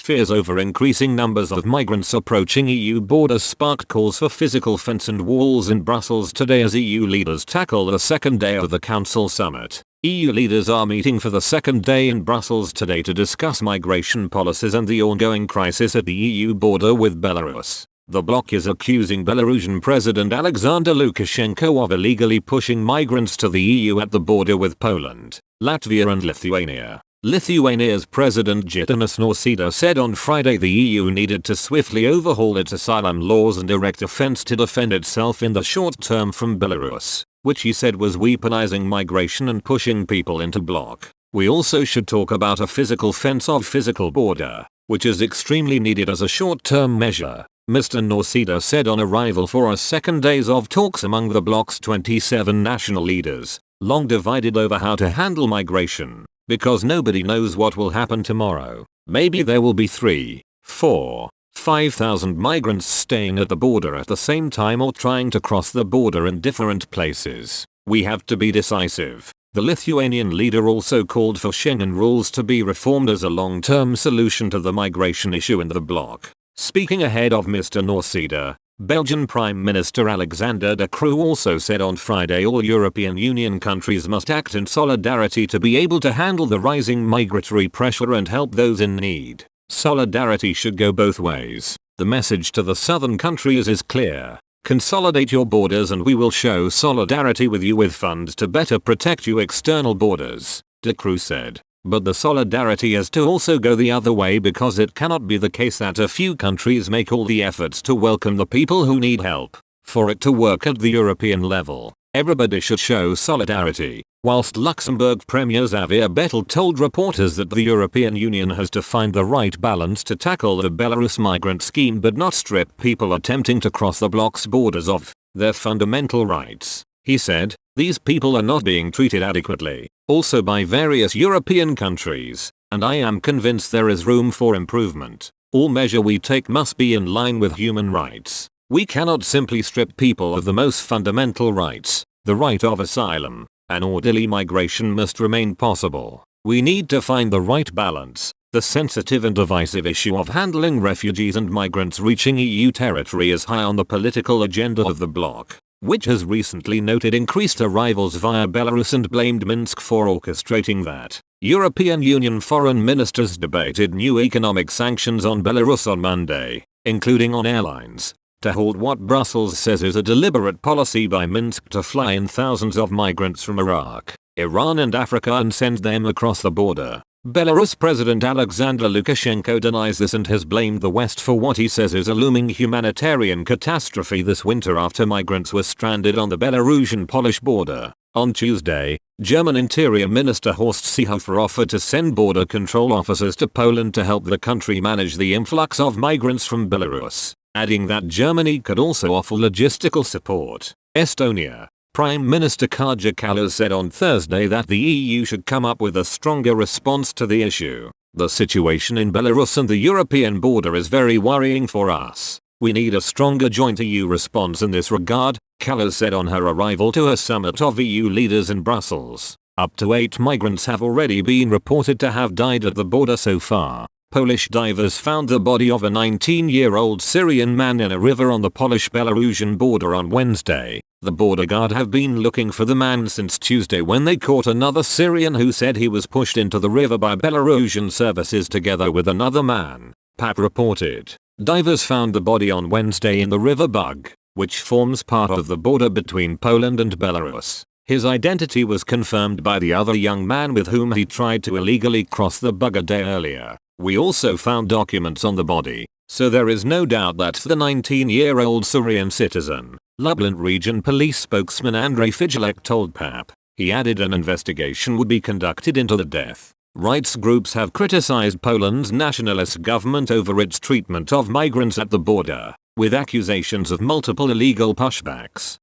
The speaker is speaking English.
Fears over increasing numbers of migrants approaching EU borders sparked calls for physical fence and walls in Brussels today as EU leaders tackle the second day of the Council summit. EU leaders are meeting for the second day in Brussels today to discuss migration policies and the ongoing crisis at the EU border with Belarus. The bloc is accusing Belarusian President Alexander Lukashenko of illegally pushing migrants to the EU at the border with Poland, Latvia and Lithuania. Lithuania's President Gitanas Nausėda said on Friday the EU needed to swiftly overhaul its asylum laws and erect a fence to defend itself in the short term from Belarus, which he said was weaponizing migration and pushing people into bloc. We also should talk about a physical fence of physical border, which is extremely needed as a short-term measure, Mr. Nausėda said on arrival for a second days of talks among the bloc's 27 national leaders, long divided over how to handle migration. Because nobody knows what will happen tomorrow. Maybe there will be 3, 4, 5,000 migrants staying at the border at the same time or trying to cross the border in different places. We have to be decisive. The Lithuanian leader also called for Schengen rules to be reformed as a long-term solution to the migration issue in the bloc. Speaking ahead of Mr. Nausėda, Belgian Prime Minister Alexander De Croo also said on Friday all European Union countries must act in solidarity to be able to handle the rising migratory pressure and help those in need. Solidarity should go both ways. The message to the southern countries is clear. Consolidate your borders and we will show solidarity with you with funds to better protect your external borders, De Croo said. But the solidarity has to also go the other way because it cannot be the case that a few countries make all the efforts to welcome the people who need help. For it to work at the European level, everybody should show solidarity. Whilst Luxembourg Premier Xavier Bettel told reporters that the European Union has to find the right balance to tackle the Belarus migrant scheme but not strip people attempting to cross the bloc's borders of their fundamental rights. He said, these people are not being treated adequately, also by various European countries, and I am convinced there is room for improvement. All measure we take must be in line with human rights. We cannot simply strip people of the most fundamental rights, the right of asylum. An orderly migration must remain possible. We need to find the right balance. The sensitive and divisive issue of handling refugees and migrants reaching EU territory is high on the political agenda of the bloc, which has recently noted increased arrivals via Belarus and blamed Minsk for orchestrating that. European Union foreign ministers debated new economic sanctions on Belarus on Monday, including on airlines, to halt what Brussels says is a deliberate policy by Minsk to fly in thousands of migrants from Iraq, Iran and Africa and send them across the border. Belarus President Alexander Lukashenko denies this and has blamed the West for what he says is a looming humanitarian catastrophe this winter after migrants were stranded on the Belarusian-Polish border. On Tuesday, German Interior Minister Horst Seehofer offered to send border control officers to Poland to help the country manage the influx of migrants from Belarus, adding that Germany could also offer logistical support. Estonia Prime Minister Kaja Kallas said on Thursday that the EU should come up with a stronger response to the issue. The situation in Belarus and the European border is very worrying for us. We need a stronger joint EU response in this regard, Kallas said on her arrival to a summit of EU leaders in Brussels. Up to 8 migrants have already been reported to have died at the border so far. Polish divers found the body of a 19-year-old Syrian man in a river on the Polish-Belarusian border on Wednesday. The border guard have been looking for the man since Tuesday when they caught another Syrian who said he was pushed into the river by Belarusian services together with another man, PAP reported. Divers found the body on Wednesday in the river Bug, which forms part of the border between Poland and Belarus. His identity was confirmed by the other young man with whom he tried to illegally cross the Bug a day earlier. We also found documents on the body, so there is no doubt that's the 19-year-old Syrian citizen, Lublin Region Police spokesman Andrzej Figilek told PAP. He added an investigation would be conducted into the death. Rights groups have criticized Poland's nationalist government over its treatment of migrants at the border, with accusations of multiple illegal pushbacks.